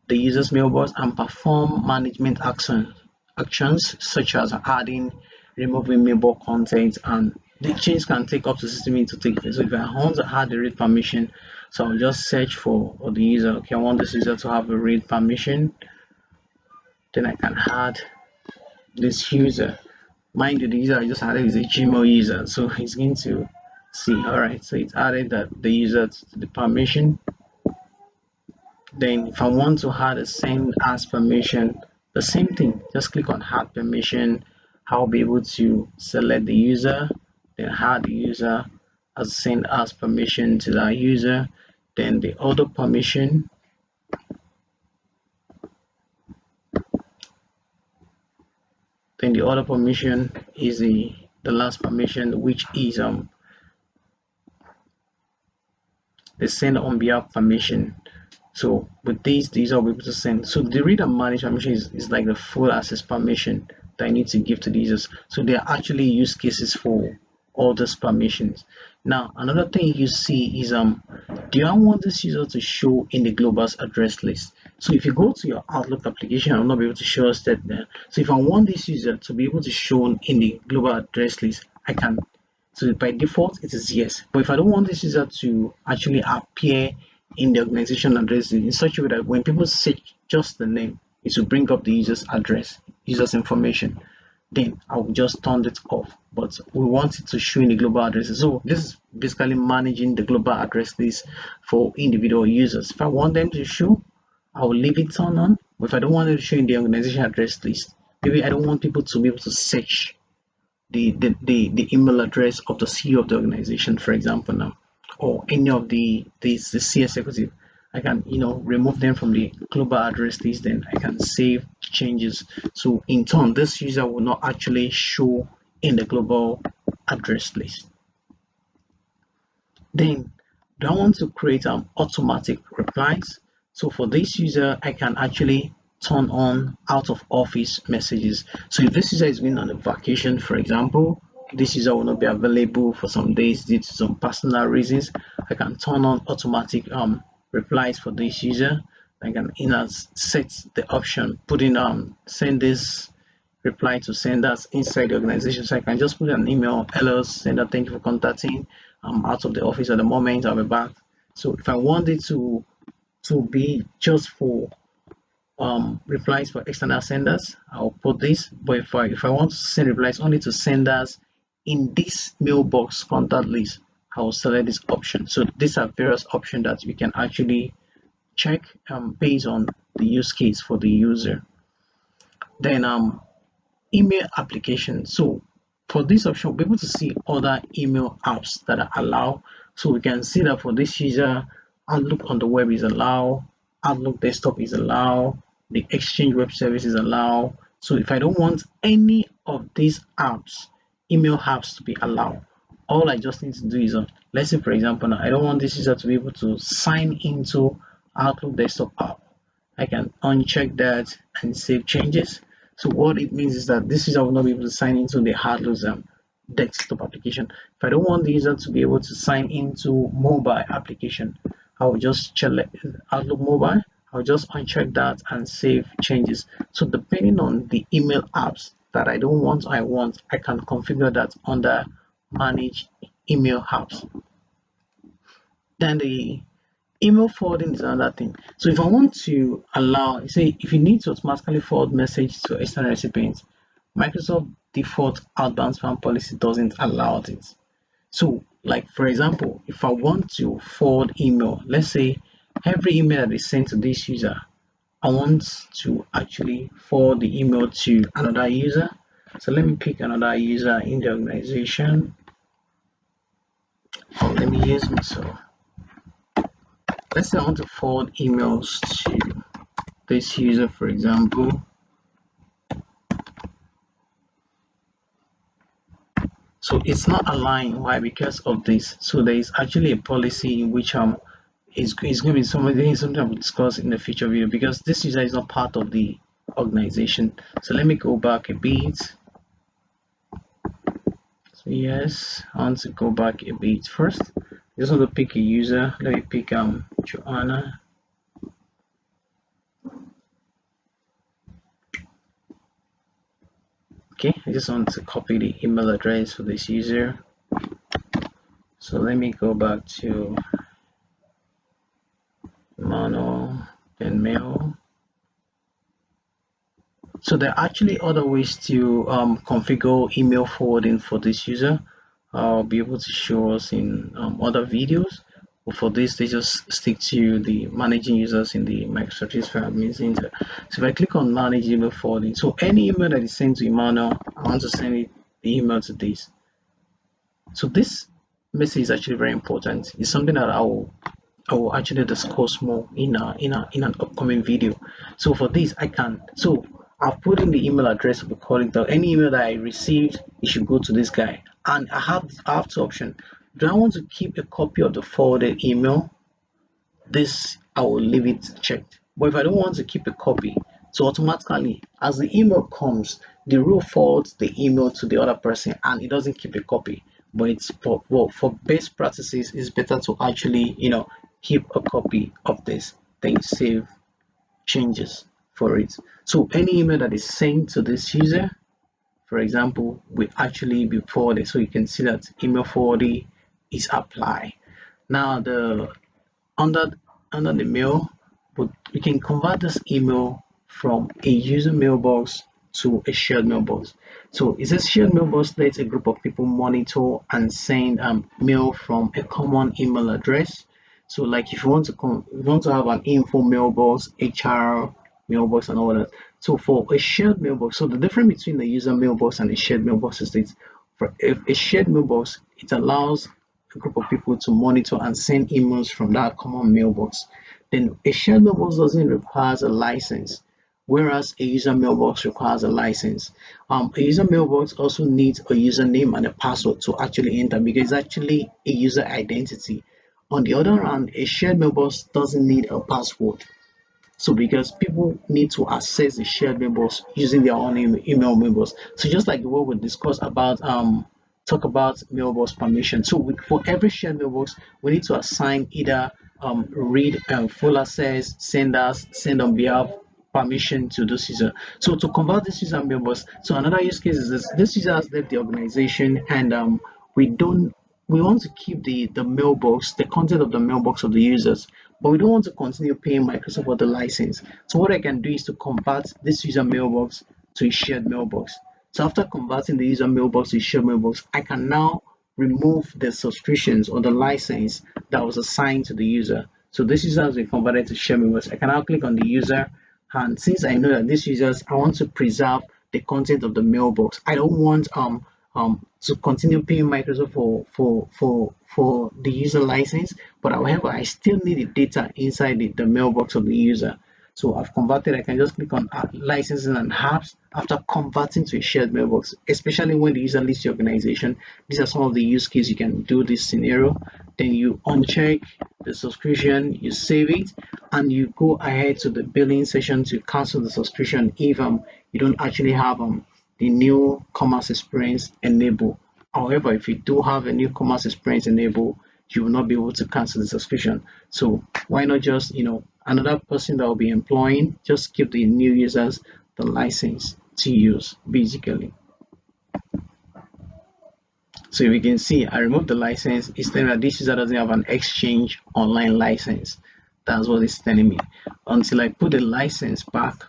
the user's mailbox and perform management actions such as adding, removing mailbox content, and the change can take up to 60 minutes to take place. So if I want to add the read permission, so I'll just search for the user. Okay, I want this user to have a read permission. Then I can add this user. Mind you, the user I just added is a Gmail user, so he's going to see. All right, so it's added that the user to the permission. Then if I want to add a send as permission, the same thing, just click on add permission, I'll be able to select the user, then add the user, as send as permission to that user, then the other permission, then the other permission is the last permission, which is the send on behalf permission. So with these I'll be able to send. So the read and manage permission is like the full access permission that I need to give to the users. So there are actually use cases for all those permissions. Now another thing you see is do I want this user to show in the global address list? So if you go to your Outlook application, I'll not be able to show us that there. So if I want this user to be able to show in the global address list, I can. So by default it is yes, but if I don't want this user to actually appear in the organization address in such a way that when people search just the name, it will bring up the user's address, user's information, then I will just turn it off. But we want it to show in the global addresses. So this is basically managing the global address list for individual users. If I want them to show, I will leave it turned on. But if I don't want it to show in the organization address list, maybe I don't want people to be able to search the email address of the CEO of the organization, for example, now, or any of the C executive, I can remove them from the global address list. Then I can save changes. So in turn, this user will not actually show in the global address list. Then do I want to create automatic replies? So for this user, I can actually turn on out of office messages. So if this user is going on a vacation, for example, this user will not be available for some days due to some personal reasons, I can turn on automatic replies for this user. I can set the option, put in send this reply to senders inside the organization. So I can just put an email, hello sender, thank you for contacting. I'm out of the office at the moment, I'll be back. So if I want it to be just for replies for external senders, I'll put this. But if I want to send replies only to senders in this mailbox contact list, I will select this option. So these are various options that we can actually check based on the use case for the user. Then email application. So for this option, we'll be able to see other email apps that are allowed. So we can see that for this user, Outlook on the web is allowed, Outlook desktop is allowed, the Exchange web service is allowed. So if I don't want any of these apps, email apps to be allowed, all I just need to do is, let's say for example, now I don't want this user to be able to sign into Outlook desktop app. I can uncheck that and save changes. So what it means is that this user will not be able to sign into the Outlook desktop application. If I don't want the user to be able to sign into mobile application, I will just check Outlook mobile. I'll just uncheck that and save changes. So depending on the email apps that I don't want, I can configure that under manage email apps. Then the email forwarding is another thing. So if I want to allow, say if you need to automatically forward message to external recipients, Microsoft default outbound spam policy doesn't allow it. So like for example, if I want to forward email, let's say every email that is sent to this user, I want to actually forward the email to another user. So let me pick another user in the organization. Let me use myself. Let's say I want to forward emails to this user, for example. So it's not aligned. Why? Because of this. So there is actually a policy in which is going to be something I will discuss in the future video, because this user is not part of the organization. So let me go back a bit. So yes, I want to go back a bit first. I just want to pick a user. Let me pick Joanna. Okay, I just want to copy the email address for this user. So let me go back to mono and mail. So there are actually other ways to configure email forwarding for this user. I'll be able to show us in other videos. But for this, they just stick to the managing users in the Microsoft 365 Admin Center. So if I click on manage email forwarding, so any email that is sent to Emmanuel, I want to send the email to this. So this message is actually very important. It's something that I will actually discuss more in an upcoming video. So for this, I've put in the email address of the colleague that any email that I received, it should go to this guy. And I have two options. Do I want to keep a copy of the forwarded email? This I will leave it checked. But if I don't want to keep a copy, so automatically as the email comes, the rule forwards the email to the other person and it doesn't keep a copy. But it's for best practices, it's better to actually keep a copy of this, then save changes for it. So any email that is sent to this user, for example, will actually be forwarded. So you can see that email forwarding is applied. Now the under under the mail, but we can convert this email from a user mailbox to a shared mailbox. So it says shared mailbox lets a group of people monitor and send mail from a common email address. So like if you want to have an info mailbox, HR mailbox and all that. So for a shared mailbox, so the difference between the user mailbox and a shared mailbox is this. For a shared mailbox, it allows a group of people to monitor and send emails from that common mailbox. Then a shared mailbox doesn't require a license, whereas a user mailbox requires a license. A user mailbox also needs a username and a password to actually enter because it's actually a user identity. On the other hand, a shared mailbox doesn't need a password. So because people need to access the shared mailbox using their own email mailbox. So just like the way we discussed about talk about mailbox permission. So for every shared mailbox, we need to assign either read full access, send on behalf permission to this user. So to convert this user mailbox, so another use case is this user has left the organization and we don't we want to keep the mailbox, the content of the mailbox of the users, but we don't want to continue paying Microsoft for the license. So what I can do is to convert this user mailbox to a shared mailbox. So after converting the user mailbox to a shared mailbox, I can now remove the subscriptions or the license that was assigned to the user. So this user has been converted to shared mailbox. I can now click on the user, and since I know that this users, I want to preserve the content of the mailbox. I don't want to continue paying Microsoft for the user license, but however, I still need the data inside the mailbox of the user. So I've converted, I can just click on licensing and apps after converting to a shared mailbox, especially when the user leaves the organization. These are some of the use cases you can do this scenario. Then you uncheck the subscription, you save it, and you go ahead to the billing session to cancel the subscription if you don't actually have the new commerce experience enabled. However, if you do have a new commerce experience enabled, you will not be able to cancel the subscription. So why not just another person that will be employing, just give the new users the license to use basically. So if you can see, I removed the license. It's telling me that this user doesn't have an exchange online license. That's what it's telling me. Until I put the license back,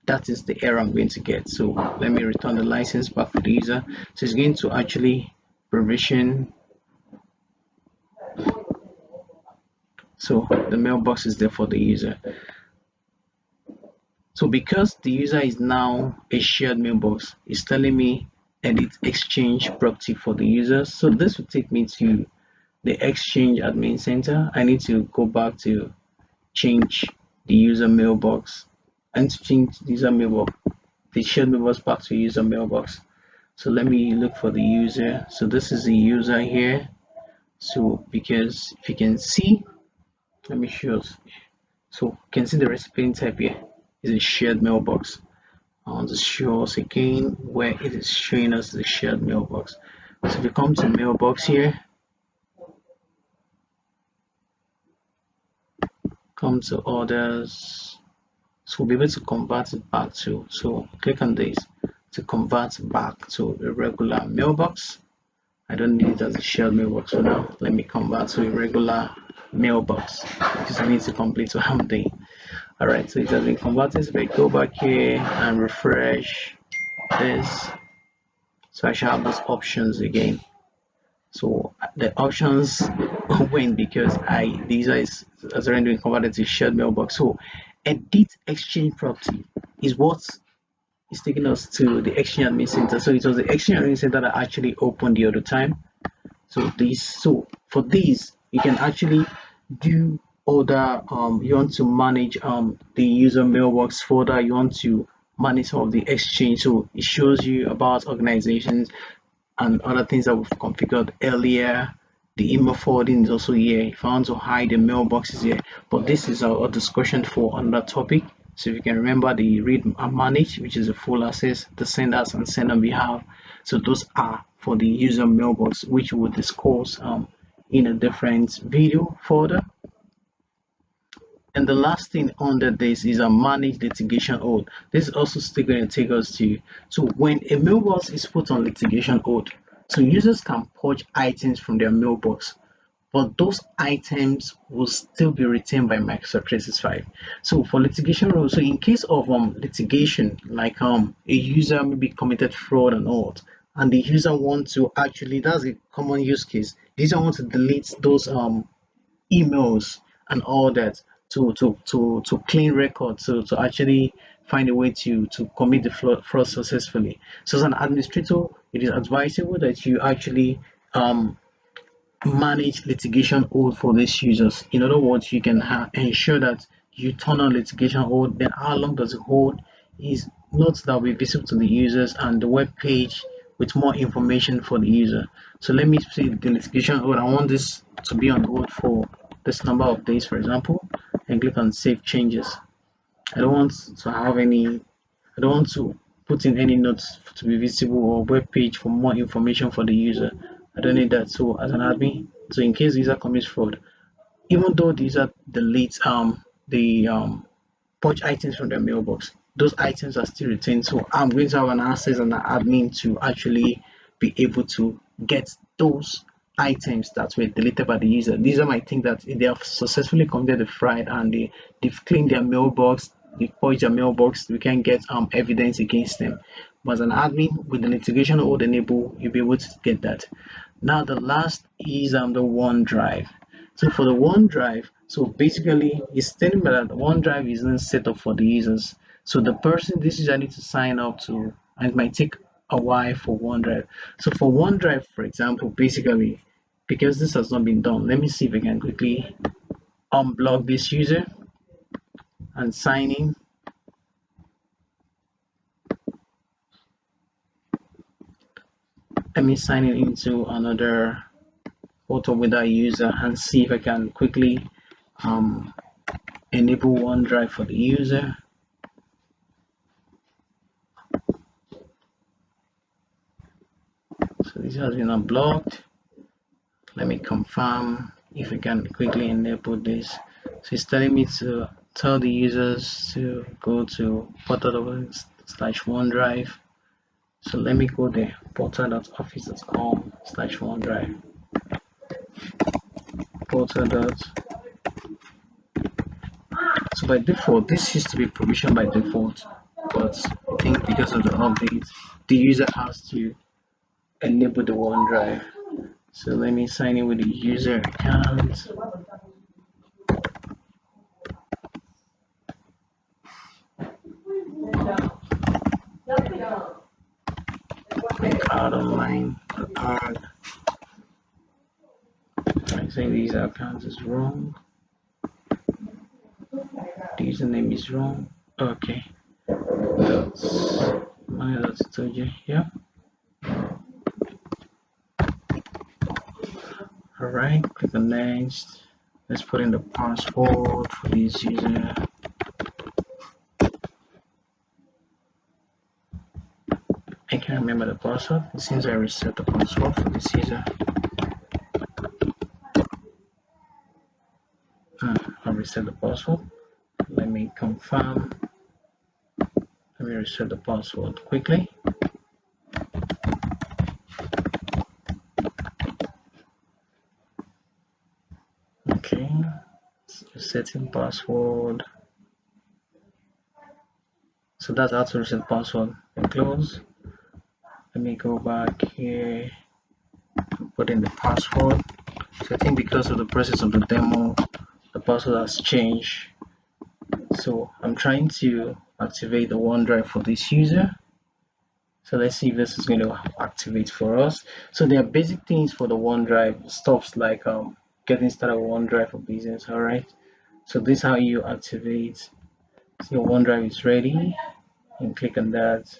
that is the error I'm going to get. So let me return the license back to the user. So it's going to actually provision. So the mailbox is there for the user. So because the user is now a shared mailbox, it's telling me edit exchange property for the user. So this will take me to the exchange admin center. I need to go back to change the user mailbox and to change the user mailbox, the shared mailbox back to user mailbox. So let me look for the user. So this is the user here. So because if you can see, let me show us. So you can see the recipient type here is a shared mailbox. I want to show us again where it is showing us the shared mailbox. So if you come to mailbox here, come to orders, so we'll be able to convert it back to, so click on this to convert back to a regular mailbox. I don't need it as a shared mailbox for now. Let me convert to a regular mailbox because I need to complete what I'm doing. All right, so it has been converted. So I go back here and refresh this. So I shall have those options again. So the options when, because the user has already been converted to shared mailbox. So edit exchange property is what is taking us to the exchange admin center. So it was the exchange admin center that actually opened the other time. So for these, you can actually do other you want to manage the user mailbox folder, you want to manage some of the exchange. So it shows you about organizations and other things that we've configured earlier. The email forwarding is also here. If I want to hide the mailbox is here, but this is our discussion for another topic. So if you can remember the read and manage, which is the full access, the senders and send on behalf. So those are for the user mailbox, which we'll discuss in a different video further. And the last thing under this is a manage litigation hold. This is also still going to take us to, so when a mailbox is put on litigation hold, so users can purge items from their mailbox, but those items will still be retained by Microsoft 365. So for litigation hold, so in case of litigation, like a user maybe committed fraud and all, and the user wants to actually, that's a common use case, the user wants to delete those emails and all that to clean records, so to actually find a way to commit the fraud successfully. So as an administrator, it is advisable that you actually manage litigation hold for these users. In other words, you can ensure that you turn on litigation hold. Then how long does it hold is notes that will be visible to the users and the web page with more information for the user. So let me see the litigation hold. I want this to be on hold for this number of days, for example, and click on save changes. I don't want to have any, I don't want to put in any notes to be visible or web page for more information for the user. I don't need that. So as an admin, so in case the user commits fraud, even though the user deletes the purge items from their mailbox, those items are still retained. So I'm going to have an access and an admin to actually be able to get those items that were deleted by the user. The user might think that if they have successfully committed the fraud and they've cleaned their mailbox, they purged their mailbox, we can get evidence against them. But as an admin with the litigation hold enable, you'll be able to get that. Now the last is the OneDrive. So for the OneDrive, so basically it's telling me that OneDrive isn't set up for the users. So the person this user needs to sign up to, and it might take a while for OneDrive. So for OneDrive, for example, basically, because this has not been done, let me see if I can quickly unblock this user and sign in. Let me sign in into another photo with that user and see if I can quickly enable OneDrive for the user. So this has been unblocked. Let me confirm if we can quickly enable this. So it's telling me to tell the users to go to portal.office/OneDrive. So let me go there, portal.office.com/OneDrive. Portal. So by default, this used to be provisioned by default, but I think because of the update, the user has to enable the OneDrive. So let me sign in with the user account. Card online, card. I think the user account is wrong. The username is wrong. Okay. That's my studio here. Alright, click on next. Let's put in the password for this user. I can't remember the password since I reset the password for this user. I'll reset the password. Let me confirm. Let me reset the password quickly. Okay, setting password. So that's how to reset password. And close. Let me go back here, put in the password. So I think because of the process of the demo, the password has changed. So I'm trying to activate the OneDrive for this user. So let's see if this is going to activate for us. So there are basic things for the OneDrive, stuffs like getting started with OneDrive for business. All right. So this is how you activate. So your OneDrive is ready, and click on that.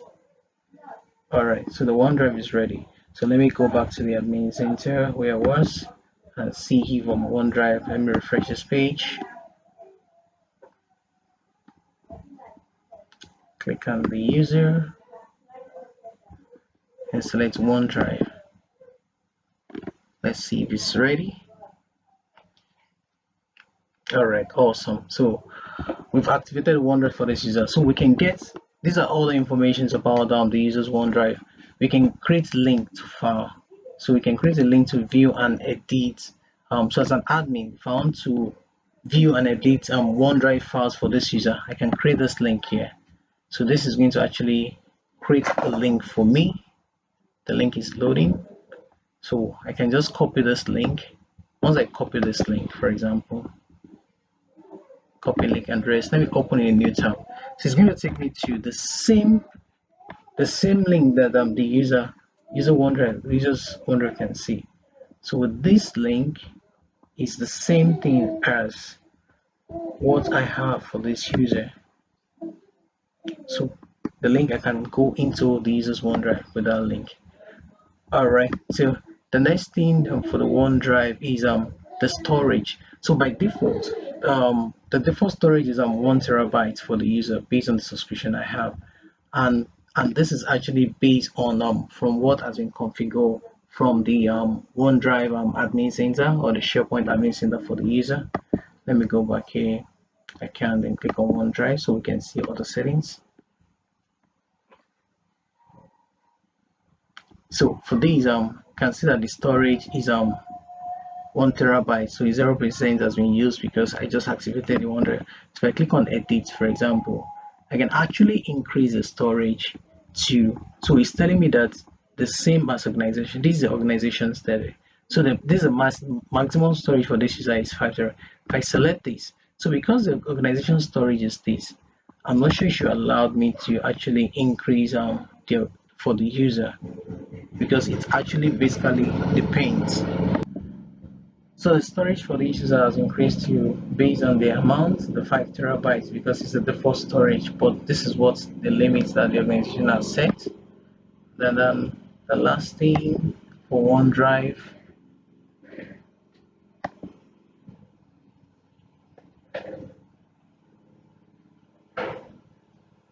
All right. So the OneDrive is ready. So let me go back to the admin center where I was and see if on OneDrive. Let me refresh this page. Click on the user and select OneDrive. Let's see if it's ready. All right, awesome. So we've activated OneDrive for this user. So we can get, these are all the informations about the user's OneDrive. We can create link to file. So we can create a link to view and edit. So as an admin, if I want to view and edit OneDrive files for this user, I can create this link here. So this is going to actually create a link for me. The link is loading. So I can just copy this link. Once I copy this link, for example, copy link address, let me open in a new tab. So it's going to take me to the same link that the user's OneDrive can see. So with this link, it's the same thing as what I have for this user. So the link, I can go into the user's OneDrive with that link. All right, so the next thing for the OneDrive is the storage. So by default, the default storage is 1 TB for the user based on the subscription I have, and this is actually based on from what has been configured from the OneDrive admin center or the SharePoint admin center for the user. Let me go back here. I can then click on OneDrive so we can see all the settings. So for these, can see that the storage is 1 TB, so 0% has been used because I just activated the OneDrive. So if I click on edit, for example, I can actually increase the storage to, so it's telling me that the same as organization, this is the organization status. So this is a maximum storage for this user is 5 TB. If I select this, so because the organization storage is this, I'm not sure if you allowed me to actually increase for the user, because it actually basically depends. So the storage for the user has increased to based on the amount, the 5 TB, because it's the default storage, but this is what the limits that the organization has set. Then the last thing for OneDrive,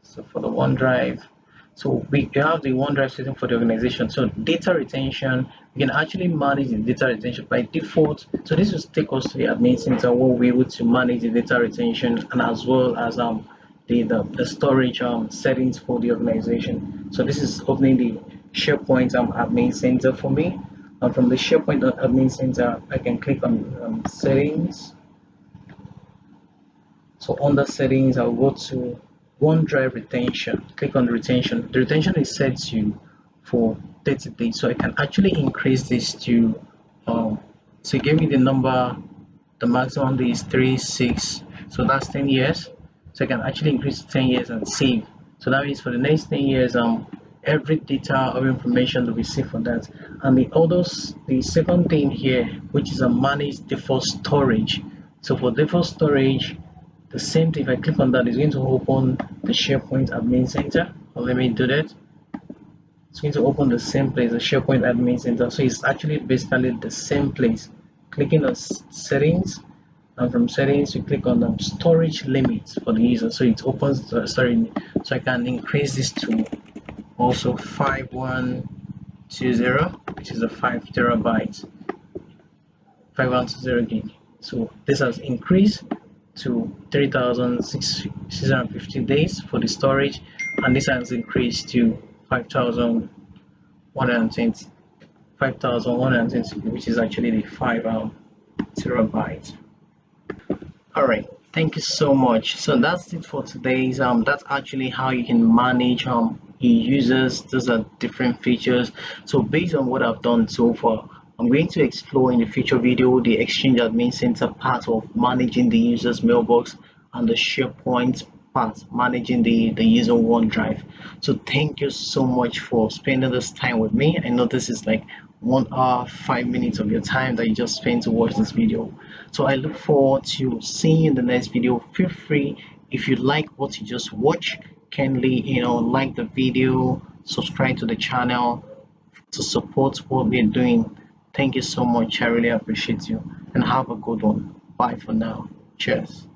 so for the OneDrive, so we have the OneDrive setting for the organization. So data retention, we can actually manage the data retention by default. So this will take us to the admin center where we're able to manage the data retention and as well as the storage settings for the organization. So this is opening the SharePoint admin center for me. And from the SharePoint admin center, I can click on settings. So under settings, I'll go to OneDrive retention. Click on retention. The retention is set to for 30 days, so I can actually increase this to so give me the number, the maximum is 36, so that's 10 years. So I can actually increase to 10 years and save. So that means for the next 10 years every data or information will be saved for that. And the second thing here, which is a manage default storage. So for default storage, the same thing, if I click on that, it's going to open the SharePoint admin center. Let me do that. It's going to open the same place, the SharePoint admin center. So it's actually basically the same place. Clicking on settings, and from settings you click on the storage limits for the user. So it opens the storage. So I can increase this to also 5120, which is a 5 TB, 5120 gig. So this has increased to 3,650 days for the storage, and this has increased to 5,120, which is actually the 5 TB. All right, thank you so much. So that's it for today's that's actually how you can manage your users. Those are different features. So based on what I've done so far, I'm going to explore in the future video the Exchange Admin Center part of managing the user's mailbox and the SharePoint part managing the user OneDrive. So thank you so much for spending this time with me. I know this is like 1 hour 5 minutes of your time that you just spent to watch this video. So I look forward to seeing you in the next video. Feel free, if you like what you just watched, kindly like the video, subscribe to the channel to support what we're doing. Thank you so much. I really appreciate you and have a good one. Bye for now. Cheers.